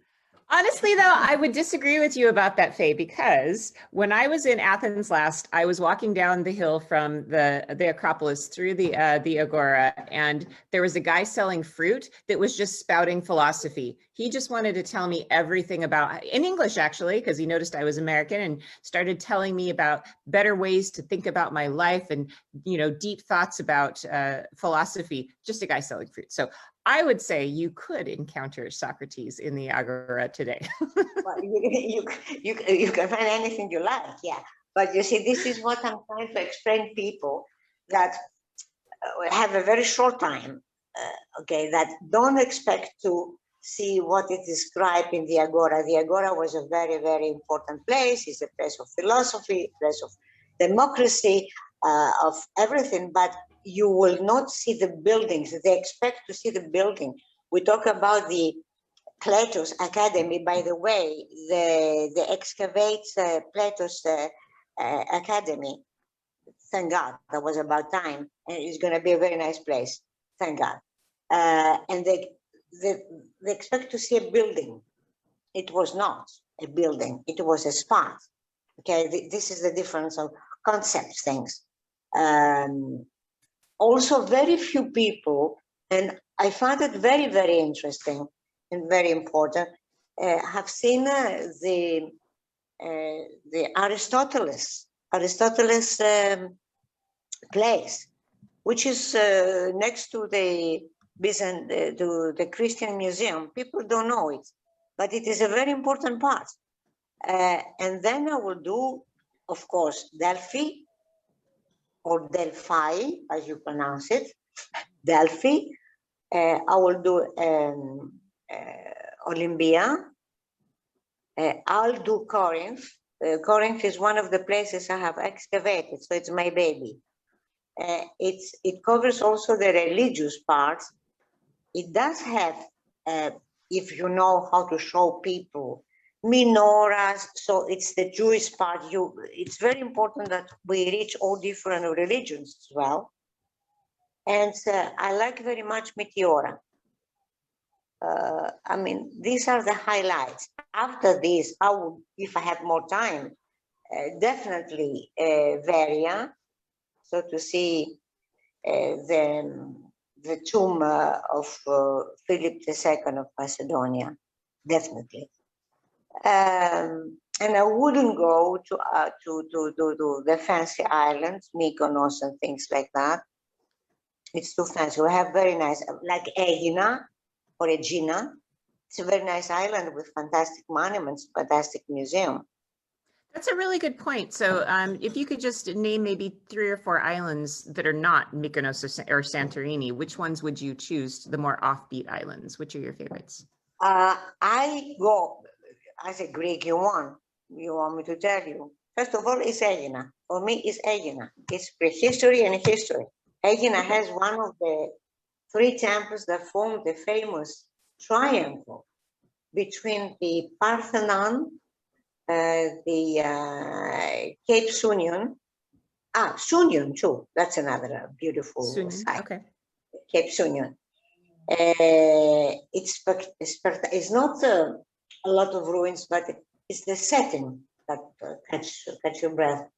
Honestly, though, I would disagree with you about that, Faye, because when I was in Athens last, I was walking down the hill from the Acropolis through the Agora, and there was a guy selling fruit that was just spouting philosophy. He just wanted to tell me everything about, in English, actually, because he noticed I was American, and started telling me about better ways to think about my life and, you know, deep thoughts about philosophy, just a guy selling fruit. So I would say you could encounter Socrates in the Agora today. Well, you can find anything you like, yeah. But you see, this is what I'm trying to explain to people that have a very short time okay, that don't expect to see what is described in the Agora. The Agora was a very, very important place. It's a place of philosophy, a place of democracy, of everything, but you will not see the buildings. They expect to see the building. We talk about the Plato's Academy. By the way, they excavate Plato's Academy. Thank God, that was about time. And it's going to be a very nice place. Thank God. And they expect to see a building. It was not a building. It was a spot. Okay, this is the difference of concept things. Also, very few people, and I found it very, very interesting and very important, have seen the Aristoteles place, which is next to the Christian Museum. People don't know it, but it is a very important part. And then I will do, of course, Delphi or Delphi, as you pronounce it, Delphi. I will do Olympia. I'll do Corinth. Corinth is one of the places I have excavated, so it's my baby. It covers also the religious parts. It does have, if you know how to show people, menorahs, so it's the Jewish part. It's very important that we reach all different religions as well. And I like very much Meteora. I mean, these are the highlights. After this, I would, if I had more time, definitely Veria, so to see the tomb of Philip II of Macedonia, definitely. And I wouldn't go to the fancy islands, Mykonos and things like that. It's too fancy. We have very nice, like Aegina or Aegina. It's a very nice island with fantastic monuments, fantastic museum. That's a really good point. So if you could just name maybe 3 or 4 islands that are not Mykonos or Santorini, which ones would you choose, the more offbeat islands? Which are your favorites? I go, as a Greek, you want me to tell you. First of all, it's Aegina. For me, it's Aegina. It's prehistory and history. Aegina has one of the 3 temples that form the famous triangle between the Parthenon, the Cape Sunion, Sunion too. That's another beautiful site. Okay. Cape Sunion. It's not a lot of ruins, but it's the setting that catch your breath.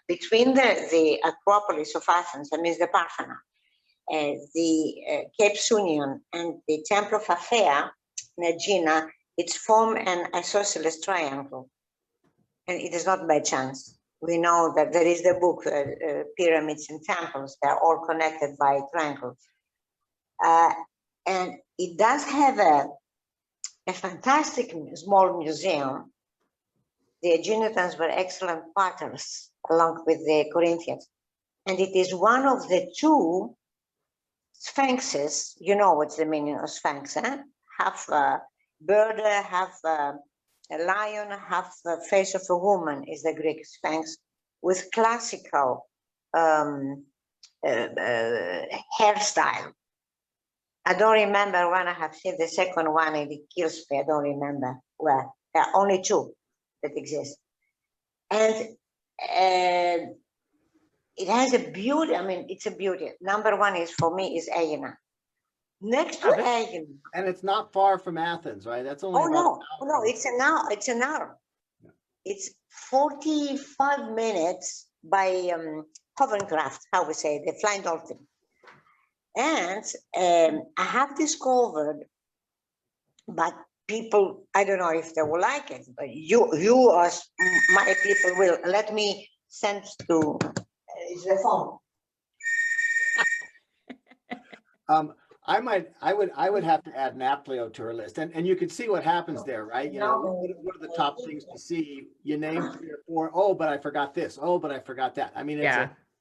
Between the Acropolis of Athens, that means the Parthenon, the Cape Sunion and the Temple of Athea, Aegina, it's formed an isosceles triangle. And it is not by chance. We know that there is the book, Pyramids and Temples, they're all connected by triangles. And it does have a fantastic small museum. The Aeginetans were excellent potters, along with the Corinthians. And it is one of the 2 sphinxes. You know what's the meaning of sphinx, eh? Half bird, half a lion, half the face of a woman is the Greek sphinx, with classical hairstyle. I don't remember when I have seen the second one, and it kills me. I don't remember where. There are only 2 that exist. And it has a beauty. I mean, it's a beauty. Number 1 is, for me, is Aegina. Next to Aegina. And it's not far from Athens, right? That's only no, it's an hour. It's an hour. Yeah. It's 45 minutes by hovercraft, how we say, the flying dolphin. And I have discovered, but people, I don't know if they will like it, but you as my people will. Let me send to the phone. I would have to add Naplio to our list, and you can see what happens there, right? You know, what are the top things to see? You name 3 or 4. Oh, but I forgot this. Oh, but I forgot that. I mean,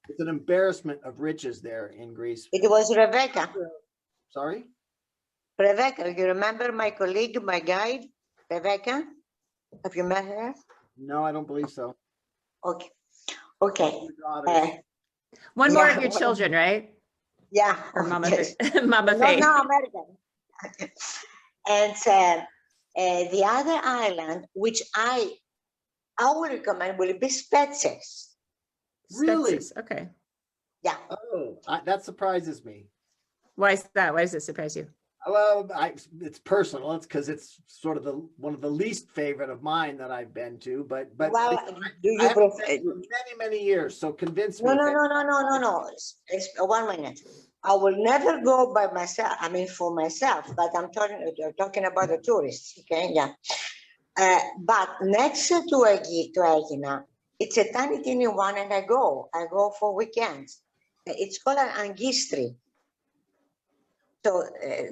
It's an embarrassment of riches there in Greece. It was Rebecca. Sorry? Rebecca, you remember my colleague, my guide, Rebecca? Have you met her? No, I don't believe so. Okay. Okay. Your daughters. One more Yeah, of your well, children, right? Yeah. Or Mama, yes. Mama No, Faye. no, American. And the other island, which I would recommend, will be Spetses. Really? Spetses, okay. Yeah. Oh, that surprises me. Why is that? Why does it surprise you? Well, it's personal. It's because it's sort of one of the least favorite of mine that I've been to. But Well, do I you haven't prefer? been for many years. So convince me. No. 1 minute. I will never go by myself. I mean, for myself. But you're talking about the tourists. Okay, yeah. But next to Aegina, it's a tiny, teeny one, and I go for weekends. It's called an angistri. So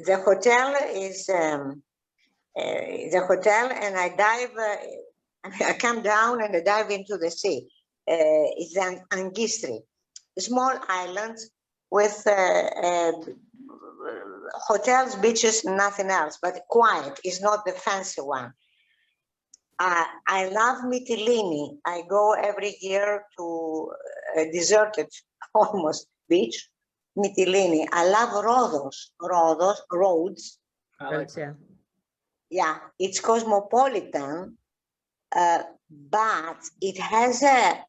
the hotel is the hotel, and I dive. I come down and I dive into the sea. It's an angistri, small islands with hotels, beaches, nothing else, but quiet. It's not the fancy one. I love Mytilene. I go every year to a deserted, almost beach, Mytilene. I love Rhodes. Roads, yeah. Yeah, it's cosmopolitan, but it has a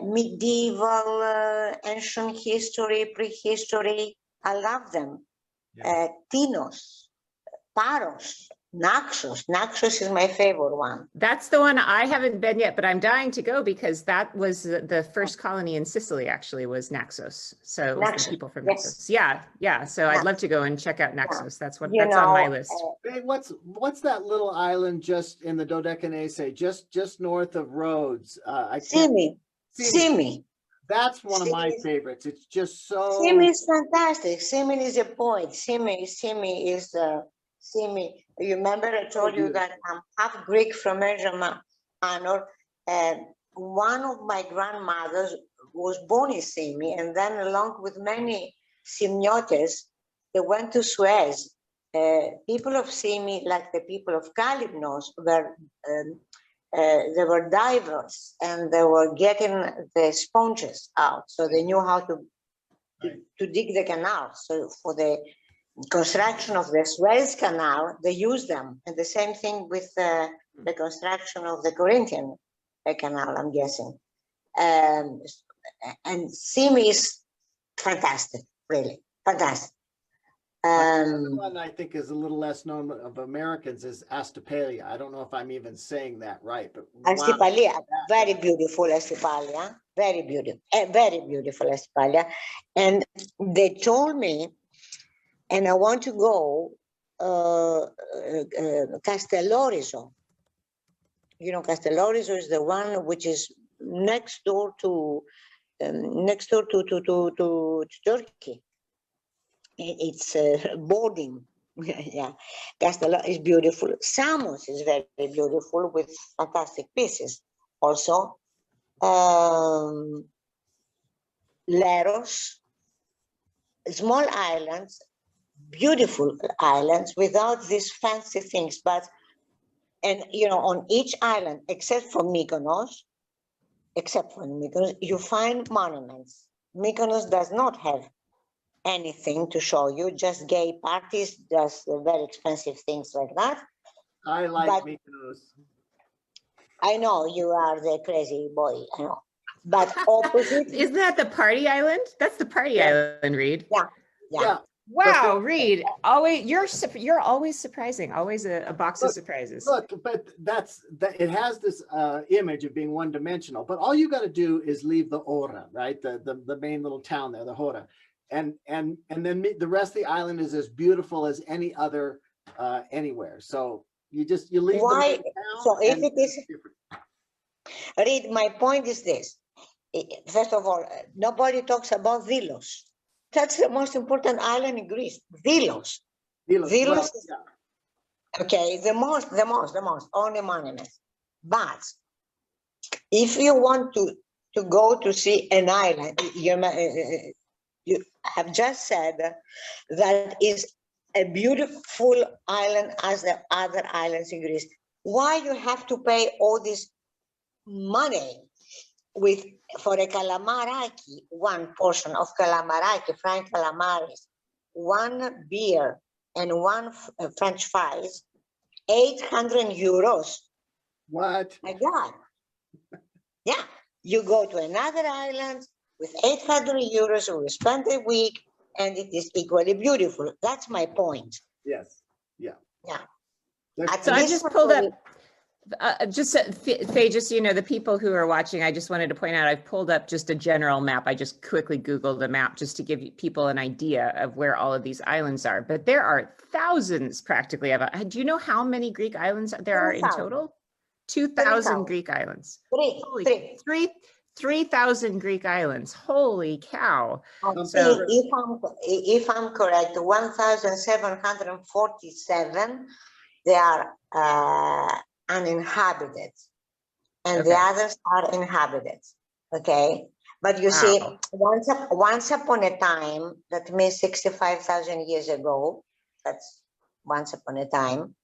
medieval, ancient history, prehistory. I love them. Yeah. Tinos, Paros, Naxos. Naxos is my favorite one. That's the one I haven't been yet, but I'm dying to go because that was the first colony in Sicily, actually, was Naxos. So it was Naxos, the people from yes. Naxos. Yeah. So I'd love to go and check out Naxos. That's You that's on my know, list. Hey, what's that little island just in the Dodecanese, just north of Rhodes? I can't. Simi. That's one of my Simi. favorites. It's just so. Simi is fantastic. Simi is a poet. Simi is Simi. You remember I told you that I'm half Greek from Asia Minor, and one of my grandmothers was born in Simi, and then along with many Simiotes, they went to Suez. People of Simi, like the people of Kalymnos, they were divers, and they were getting the sponges out, so they knew how to dig the canal. So for the construction of the Suez Canal, they used them. And the same thing with the construction of the Corinthian Canal, I'm guessing. And Simi is fantastic, really fantastic. One I think is a little less known of Americans is Astapelia. I don't know if I'm even saying that right, but Astipalia, very beautiful Astipalia, very beautiful Astipalia. And they told me, and I want to go, Castellorizo. You know, Castellorizo is the one which is next door to Turkey. It's boarding. Yeah, Castello is beautiful. Samos is very, very beautiful with fantastic pieces. Also, Leros, small islands, beautiful islands without these fancy things. But, and you know, on each island, except for Mykonos, you find monuments. Mykonos does not have anything to show you, just gay parties, just very expensive things like that. I like Mykonos. I know you are the crazy boy, I know. But opposite. Isn't that the party island? That's the party island, Reed. Yeah. Wow, Reed, you're always surprising, always a box of surprises. Look, but it has this image of being one-dimensional, but all you got to do is leave the Ora, right? The main little town there, the Hora. And then the rest of the island is as beautiful as any other anywhere. So you leave. Why? So if it is, Reed, my point is this. First of all, nobody talks about Delos. That's the most important island in Greece. Delos. Well, yeah. Okay, the most only monuments. But if you want to to go to see an island. You have just said that is a beautiful island as the other islands in Greece. Why you have to pay all this money for a calamaraki, one portion of calamaraki, fried calamaris, one beer and one French fries, 800 euros. What? My God. Yeah, you go to another island with 800 euros, you will spend a week, and it is equally beautiful. That's my point. Yes. Yeah. Yeah. So I just pulled up, Faye, just so you know, the people who are watching, I just wanted to point out, I've pulled up just a general map. I just quickly Googled a map just to give people an idea of where all of these islands are. But there are thousands practically of, do you know how many Greek islands there are in total? 2,000 Greek islands. 3,000 Greek islands. Holy cow. So if I'm correct, 1,747, they are uninhabited, and the others are inhabited. Okay, but you see, once upon a time, that means 65,000 years ago, that's once upon a time,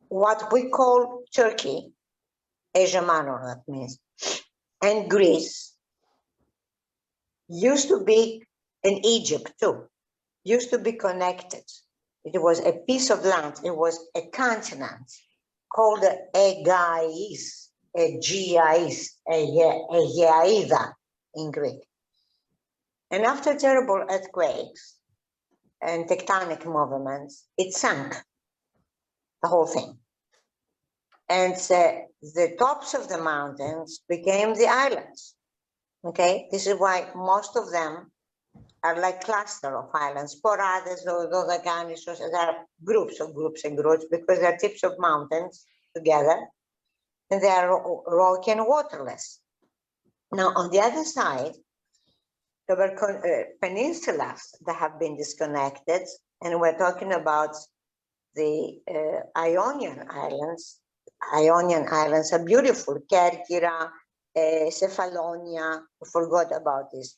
what we call Turkey, Asia Minor, that means, and Greece used to be, in Egypt too, used to be connected. It was a piece of land, it was a continent called Aegeis, Aegeida in Greek. And after terrible earthquakes and tectonic movements, it sank, the whole thing. And the tops of the mountains became the islands. Okay, this is why most of them are like cluster of islands. Sporades, Dodekanissos, there are groups of groups and groups because they're tips of mountains together, and they are rocky and waterless. Now, on the other side, there were peninsulas that have been disconnected, and we're talking about the Ionian Islands. Ionian Islands are beautiful. Kerkyra, Cephalonia, I forgot about this.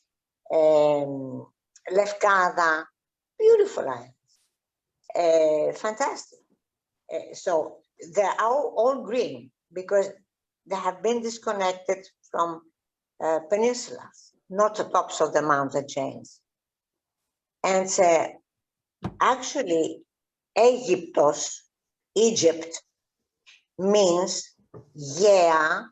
Lefkada, beautiful islands, fantastic. So they're all green because they have been disconnected from peninsulas, not the tops of the mountain chains. And actually, Egyptos, Egypt, means yeah,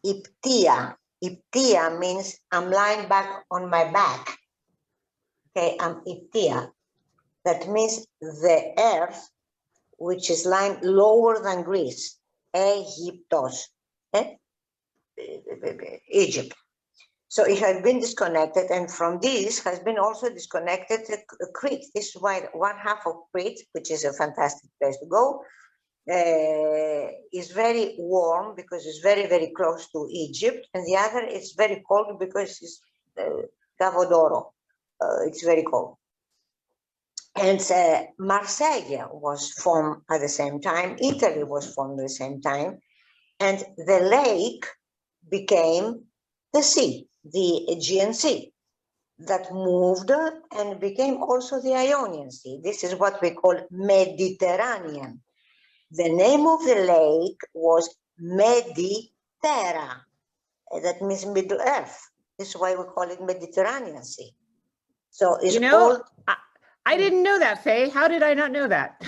Iptia. Iptia means I'm lying back on my back. Okay, I'm Iptia. That means the earth, which is lying lower than Greece. Egyptos. Okay? Egypt. So it has been disconnected, and from this has been also disconnected Crete. This is why one half of Crete, which is a fantastic place to go, is very warm because it's very, very close to Egypt, and the other is very cold because it's Cavo d'Oro. It's very cold. And Marseille was formed at the same time. Italy was formed at the same time. And the lake became the sea, the Aegean Sea, that moved and became also the Ionian Sea. This is what we call Mediterranean. The name of the lake was Mediterra. That means Middle Earth. This is why we call it Mediterranean Sea. So it's all... I didn't know that, Faye. How did I not know that?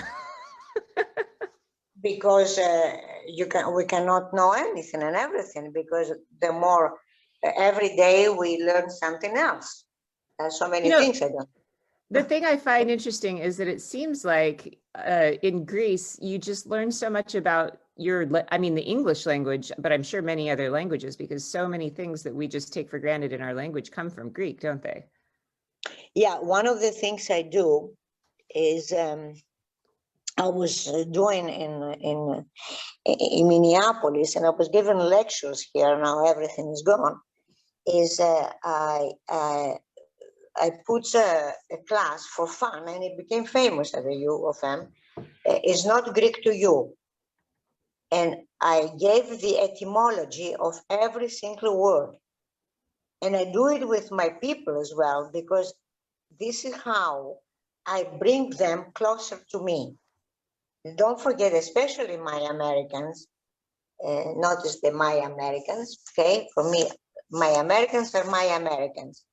Because we cannot know anything and everything, because the more every day we learn something else. There's so many things I don't. The thing I find interesting is that it seems like in Greece, you just learn so much about the English language, but I'm sure many other languages, because so many things that we just take for granted in our language come from Greek, don't they? Yeah, one of the things I do is I was doing in Minneapolis, and I was giving lectures here. Now everything is gone. Is I put a class for fun, and it became famous at the U of M. It's not Greek to you. and I gave the etymology of every single word. And I do it with my people as well, because this is how I bring them closer to me. And don't forget, especially my Americans, notice the my Americans, okay? For me, my Americans are my Americans.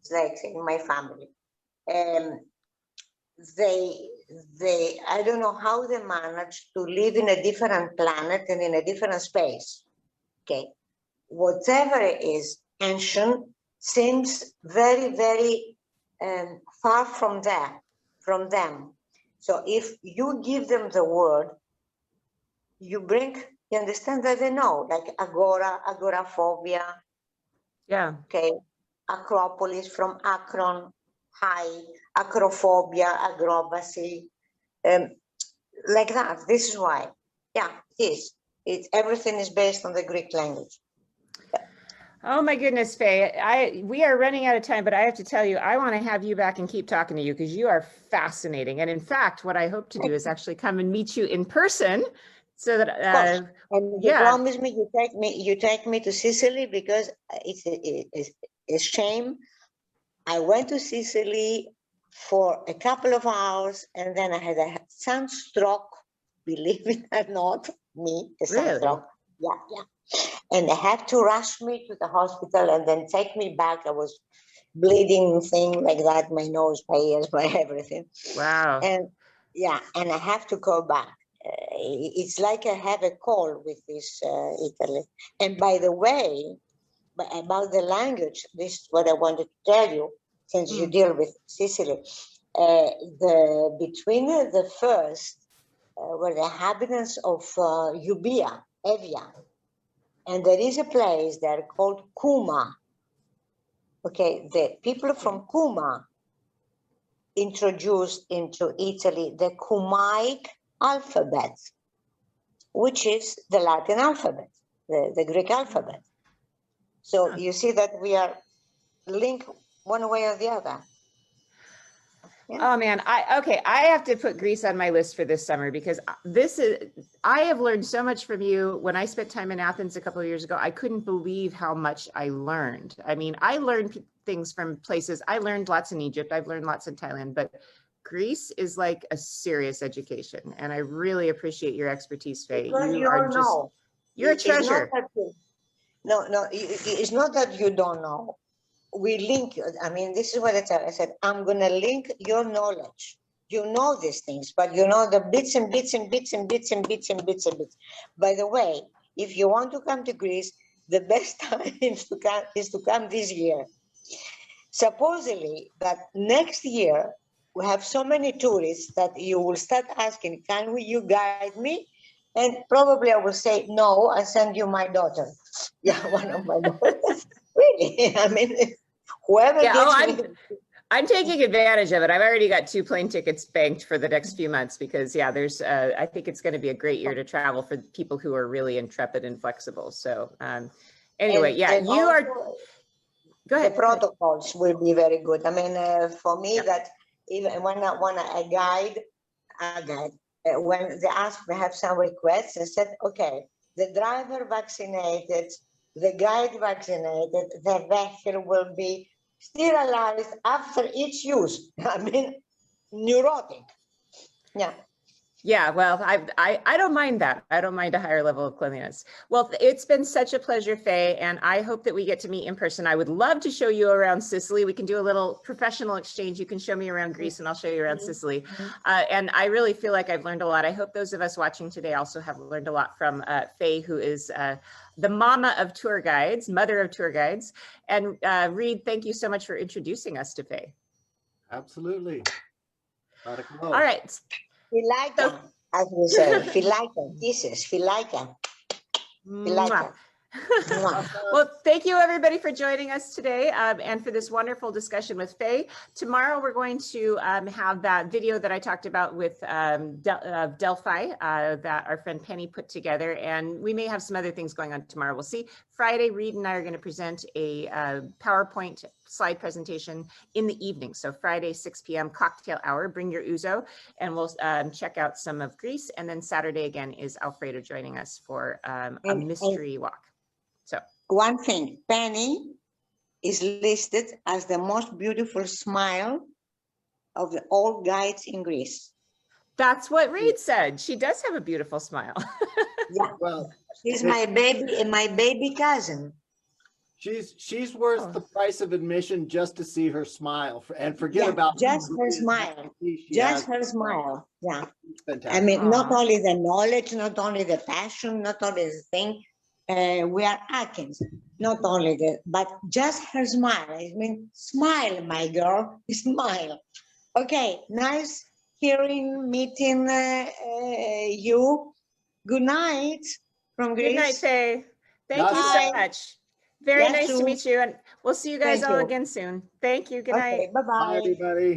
It's like in my family. I don't know how they manage to live in a different planet and in a different space, okay? Whatever it is, ancient seems very, very far from them. So if you give them the word, you understand that they know, like agora, agoraphobia. Yeah. Okay. Acropolis from Akron, high, acrophobia, acrobacy, like that. This is why. Yeah, it is. Everything is based on the Greek language. Oh my goodness, Faye. We are running out of time, but I have to tell you, I want to have you back and keep talking to you because you are fascinating. And in fact, what I hope to do is actually come and meet you in person so that and you promise me you take me to Sicily, because it's a shame. I went to Sicily for a couple of hours and then I had a sunstroke, believe it or not, me, a sunstroke. Really? Yeah. And they had to rush me to the hospital and then take me back. I was bleeding, thing like that, my nose, my ears, my everything. Wow. And yeah, and I have to go back. It's like I have a call with this Italy. And by the way, about the language, this is what I wanted to tell you, since you deal with Sicily. Between the first were the inhabitants of Euboea, Evia, and there is a place there called Cuma. Okay, the people from Cuma introduced into Italy the Cumaic alphabet, which is the Latin alphabet, the Greek alphabet. So you see that we are linked one way or the other. Yeah. Oh man, I have to put Greece on my list for this summer because I have learned so much from you. When I spent time in Athens a couple of years ago, I couldn't believe how much I learned. I mean, I learned things from places. I learned lots in Egypt. I've learned lots in Thailand, but Greece is like a serious education. And I really appreciate your expertise, Faye. You're a treasure. It's not that you don't know. We link, I mean, this is what I said. I said, I'm going to link your knowledge. You know these things, but you know the bits and bits and bits and bits and bits and bits and bits. By the way, if you want to come to Greece, the best time is to come this year. Supposedly that next year, we have so many tourists that you will start asking, you guide me? And probably I will say, no, I send you my daughter. Yeah, one of my daughters. Really, I mean, whoever gets me. I'm taking advantage of it. I've already got 2 plane tickets banked for the next few months because there's, I think it's going to be a great year to travel for people who are really intrepid and flexible. So anyway, and you are, go ahead. The protocols will be very good. I mean, for me that even when a guide, when they ask, they have some requests, I said, okay, the driver vaccinated, the guide vaccinated, the vehicle will be sterilized after each use. I mean, neurotic. Yeah. Yeah, well, I don't mind that. I don't mind a higher level of cleanliness. Well, it's been such a pleasure, Faye, and I hope that we get to meet in person. I would love to show you around Sicily. We can do a little professional exchange. You can show me around Greece and I'll show you around Sicily. And I really feel like I've learned a lot. I hope those of us watching today also have learned a lot from Faye, who is the mama of tour guides, mother of tour guides. And Reed, thank you so much for introducing us to Faye. Absolutely. All right. Filaika, as we say, filaika, kisses, filaika. Filaika. Well, thank you everybody for joining us today and for this wonderful discussion with Faye. Tomorrow we're going to have that video that I talked about with Delphi that our friend Penny put together, and we may have some other things going on tomorrow. We'll see. Friday, Reed and I are going to present a PowerPoint slide presentation in the evening. So Friday, 6 p.m. cocktail hour, bring your ouzo and we'll check out some of Greece. And then Saturday again is Alfredo joining us for a mystery walk. So one thing, Penny is listed as the most beautiful smile of all guides in Greece. that's what Reed said. She does have a beautiful smile. Yeah, Well, she's my baby cousin. she's worth the price of admission just to see her smile and forget Yeah, about just her smile. Just her smile. Yeah. Fantastic. I mean, not Aw. only the knowledge, not only the passion, not only the thing. We are Athens, not only the, but just her smile. I mean, smile, my girl, smile. Okay, nice hearing, meeting you. Good night from Good night, Greece. Faye. Thank you so Bye. much. Very Yes, nice to Sue. meet you. And we'll see you guys Thank all you. again soon. Thank you. Good night. Okay, bye-bye. Bye, everybody.